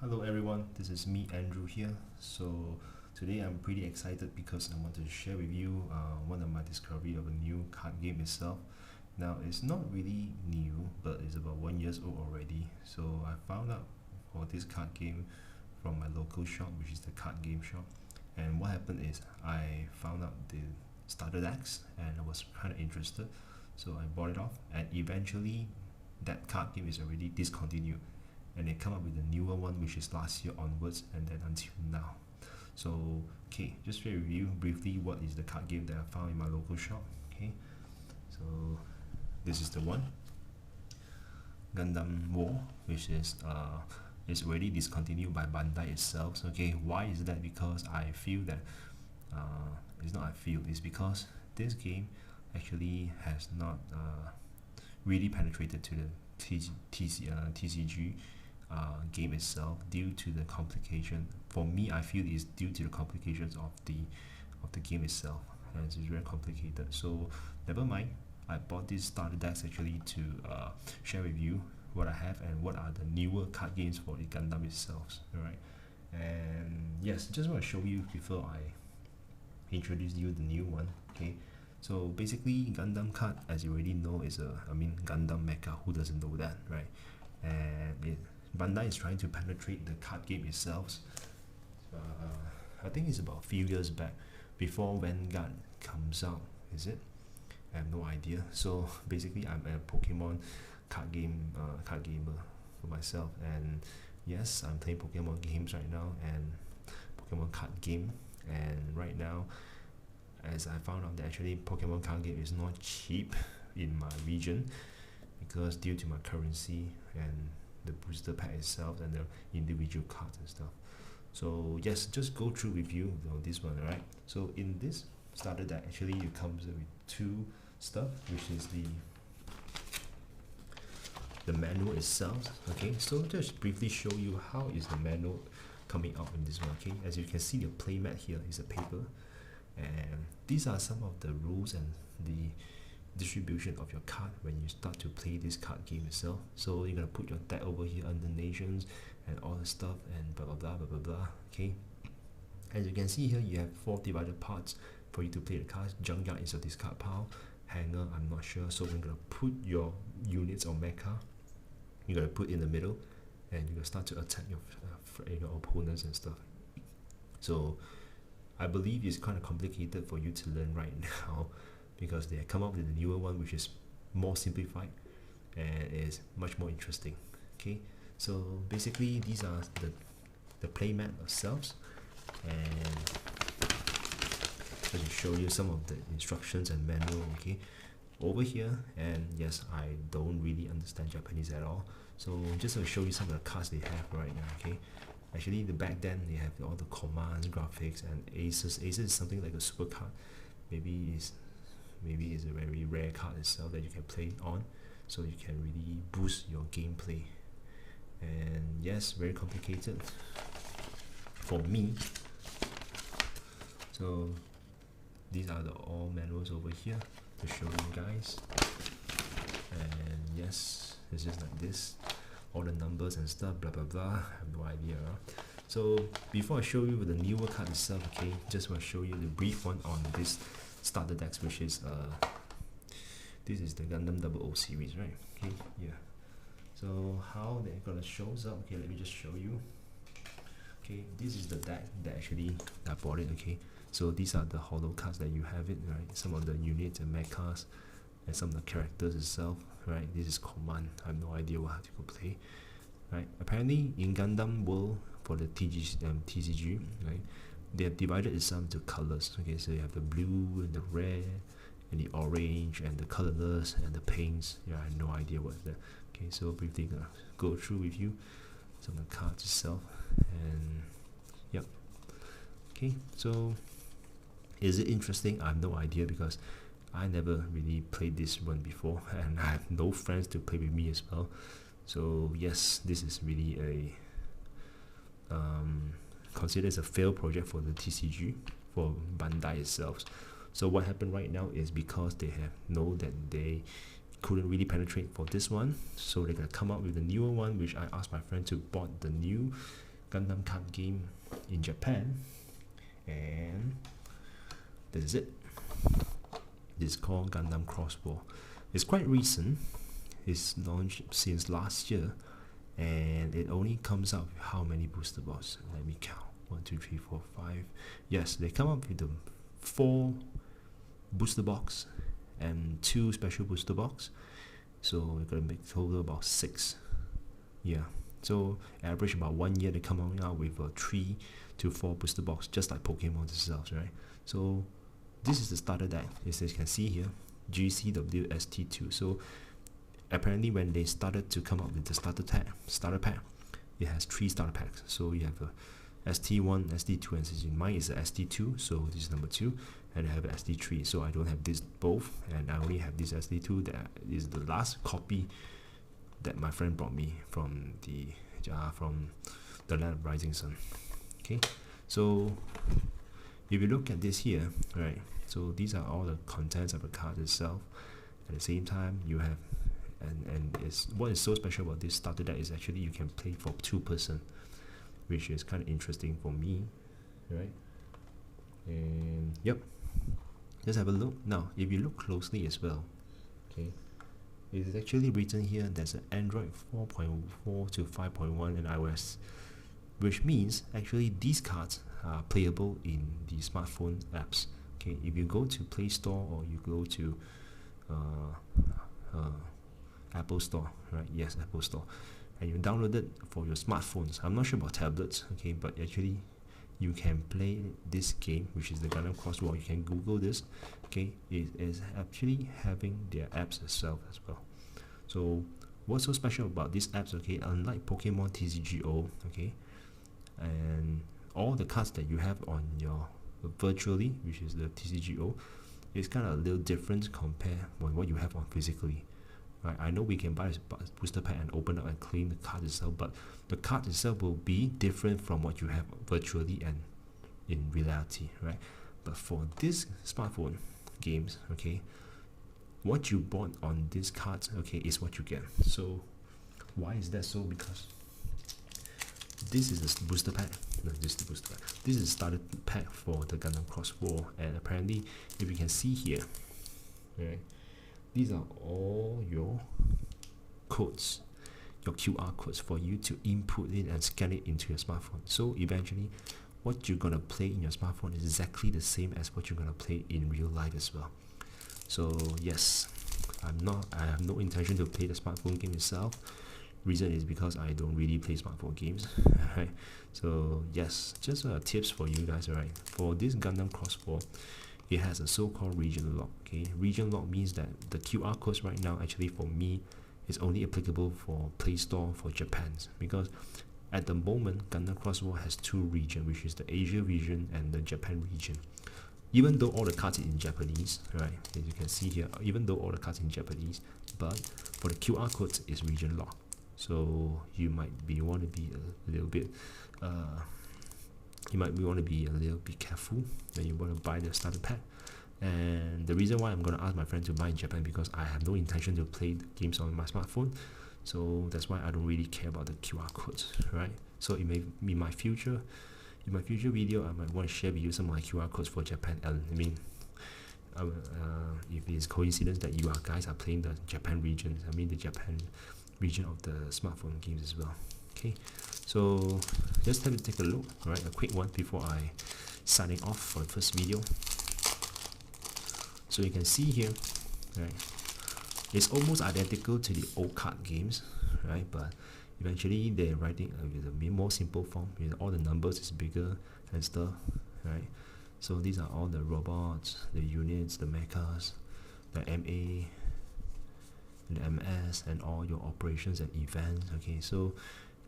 Hello everyone, this is me Andrew here. So today I'm pretty excited because I want to share with you one of my discovery of a new card game itself. Now it's not really new, but it's about 1 year old already. So I found out for this card game from my local shop, which is the card game shop. And what happened is I found out the starter decks and I was kind of interested, so I bought it off. And eventually, that card game is already discontinued and they come up with a newer one which is last year onwards and then until now. So okay, just to review briefly what is the card game that I found in my local shop. Okay, so this is the one, Gundam War, which is already discontinued by Bandai itself. Okay, why is that? Because I feel that it's not I feel, it's because this game actually has not really penetrated to the TCG game itself due to the complication. For me, I feel it's due to the complications of the game itself, and it's very complicated. So never mind. I bought these starter decks actually to share with you what I have and what are the newer card games for the Gundam itself. Alright, and yes, just want to show you before I introduce you the new one. Okay, so basically Gundam card, as you already know, is Gundam mecha. Who doesn't know that, right? And Bandai is trying to penetrate the card game itself. I think it's about a few years back, before Vanguard comes out, is it? I have no idea. So basically, I'm a Pokemon card gamer for myself, and yes, I'm playing Pokemon games right now and Pokemon card game. And right now, as I found out that actually Pokemon card game is not cheap in my region because due to my currency and the booster pack itself and the individual cards and stuff. So yes, just go through with you on this one. Alright, so in this starter deck actually it comes with two stuff, which is the manual itself. Okay, so just briefly show you how is the manual coming out in this one. Okay, as you can see, the playmat here is a paper, and these are some of the rules and the distribution of your card when you start to play this card game itself. So you're gonna put your deck over here under nations and all the stuff and blah blah blah blah blah blah. Okay, as you can see here, you have 4 divided parts for you to play the cards. Junkyard is a discard pile, hanger I'm not sure, so we're gonna put your units or mecha, you're gonna put in the middle and you're gonna start to attack your opponents and stuff. So I believe it's kind of complicated for you to learn right now because they have come up with a newer one which is more simplified and is much more interesting. Okay, so basically these are the playmat themselves, and let me show you some of the instructions and manual. Okay, over here, and yes, I don't really understand Japanese at all, so just to show you some of the cards they have right now. Okay, actually back then they have all the commands, graphics, and aces. Aces is something like a super card. Maybe it's a very rare card itself that you can play on, so you can really boost your gameplay. And yes, very complicated for me. So these are the all manuals over here to show you guys. And yes, it's just like this, all the numbers and stuff, blah blah blah. I have no idea. So before I show you the newer card itself, okay, just want to show you the brief one on this starter decks, which is this is the Gundam 00 series, right? Okay, yeah. So how they're gonna shows up? Okay, let me just show you. Okay, this is the deck that actually I bought it. Okay, so these are the holo cards that you have it, right? Some of the units and mechas and some of the characters itself, right? This is command. I have no idea how to go play, right? Apparently in Gundam World for the TCG, right, they have divided itself into colors. Okay, so you have the blue and the red and the orange and the colorless and the pinks. Yeah, I have no idea what's that. Okay, so briefly gonna go through with you some of the cards itself, and yep. Okay, so is it interesting? I have no idea because I never really played this one before and I have no friends to play with me as well. So yes, this is really a considered as a failed project for the TCG, for Bandai itself. So what happened right now is because they have know that they couldn't really penetrate for this one, so they're gonna come up with a newer one, which I asked my friend to bought the new Gundam card game in Japan, and this is it. This is called Gundam Cross War. It's quite recent. It's launched since last year, and it only comes out with how many booster boxes? Let me count. 1, 2, 3, 4, 5. Yes, they come up with the 4 booster box and 2 special booster box. So we're gonna make total about 6. Yeah. So average about 1 year they come out with 3 to 4 booster box, just like Pokemon themselves, right? So this is the starter deck. As you can see here, GCWST2. So apparently when they started to come up with the starter pack, it has 3 starter packs. So you have a ST1, ST2, and ST3. Mine is a ST2, so this is number 2, and I have a ST3. So I don't have this both, and I only have this ST2 that is the last copy that my friend brought me from the Land of Rising Sun. Okay, so if you look at this here, right? So these are all the contents of the card itself. At the same time, you have and what is so special about this starter deck is actually you can play for 2 person, which is kind of interesting for me, right? And yep, just have a look. Now if you look closely as well, okay, it is actually written here there's an Android 4.4 to 5.1 and iOS, which means actually these cards are playable in the smartphone apps. Okay, if you go to Play Store or you go to Apple Store, right? Yes, Apple Store, and you download it for your smartphones. I'm not sure about tablets, okay, but actually you can play this game, which is the Gundam Cross War. You can Google this, okay. It is actually having their apps itself as well. So what's so special about these apps, okay, unlike Pokemon TCGO, okay, and all the cards that you have on your virtually, which is the TCGO, is kind of a little different compared with what you have on physically. Right, I know we can buy a booster pack and open up and claim the card itself, but the card itself will be different from what you have virtually and in reality, right? But for this smartphone games, okay, what you bought on this card, okay, is what you get. So why is that so? Because this is the booster pack. No, this is the booster pack. This is the starter pack for the Gundam Cross War, and apparently, if you can see here, right, these are all your codes, your QR codes for you to input in and scan it into your smartphone. So eventually, what you're gonna play in your smartphone is exactly the same as what you're gonna play in real life as well. So yes, I have no intention to play the smartphone game itself. Reason is because I don't really play smartphone games. Right? So yes, just tips for you guys. Alright, for this Gundam Cross War, it has a so-called region lock. Okay, region lock means that the QR codes right now actually for me is only applicable for Play Store for Japan, because at the moment Gundam Cross War has 2 regions, which is the Asia region and the Japan region. Even though all the cards are in Japanese, right, as you can see here, even though all the cards are in Japanese, but for the QR codes is region lock. So you might want to be a little bit careful when you want to buy the starter pack. And the reason why I'm going to ask my friend to buy in Japan, because I have no intention to play the games on my smartphone, so that's why I don't really care about the QR codes, right? So it may be in my future video I might want to share with you some of my QR codes for Japan. And I mean, if it's coincidence that you guys are playing the Japan region, I mean the Japan region of the smartphone games as well. Okay, so just have to take a look, right? A quick one before I signing off for the first video. So you can see here, right, it's almost identical to the old card games, right? But eventually they're writing with a more simple form, with all the numbers is bigger and stuff, right? So these are all the robots, the units, the mechas, the MA, the MS, and all your operations and events. Okay, so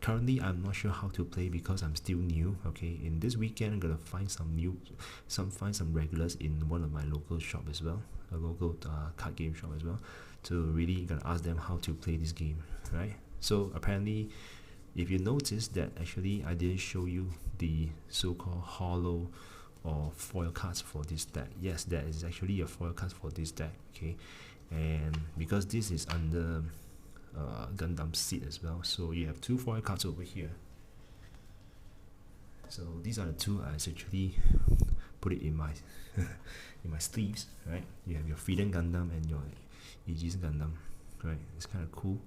currently I'm not sure how to play because I'm still new. Okay, in this weekend I'm gonna find some regulars in one of my local shop as well, a local card game shop as well, to really gonna ask them how to play this game, right? So apparently, if you notice that actually I didn't show you the so-called hollow or foil cards for this deck. Yes, there is actually a foil card for this deck. Okay, and because this is under Gundam Seed as well, so you have 2 foil cards over here. So these are the two I actually put it in my in my sleeves, right? You have your Freedom Gundam and your Aegis Gundam, right? It's kind of cool.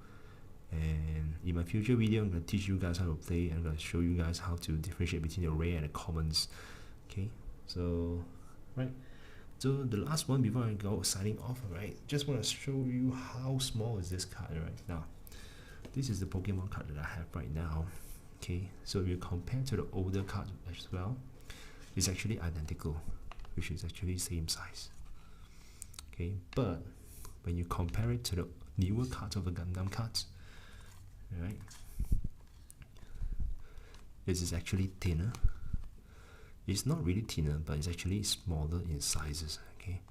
And in my future video, I'm going to teach you guys how to play, and I'm going to show you guys how to differentiate between the rare and the commons. Okay, so right, so the last one before I go signing off, right, just want to show you how small is this card right now. This is the Pokemon card that I have right now. Okay, so if you compare to the older card as well, it's actually identical, which is actually same size. Okay, but when you compare it to the newer cards of the Gundam cards, right, this is actually thinner. It's not really thinner, but it's actually smaller in sizes. Okay,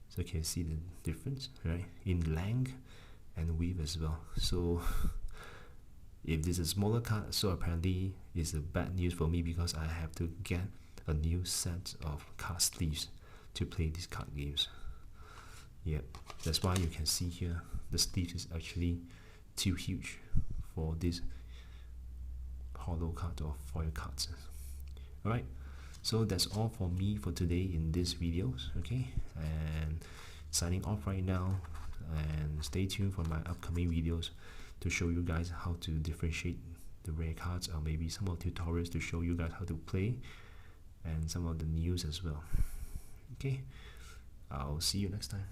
so you can see the difference, right, in length and width as well. So if this is a smaller card, so apparently it's a bad news for me, because I have to get a new set of card sleeves to play these card games. Yep, that's why you can see here the sleeve is actually too huge for this hollow card or foil cards. Alright, so that's all for me for today in this videos. Okay, and signing off right now, and stay tuned for my upcoming videos to show you guys how to differentiate the rare cards, or maybe some of the tutorials to show you guys how to play, and some of the news as well. Okay, I'll see you next time.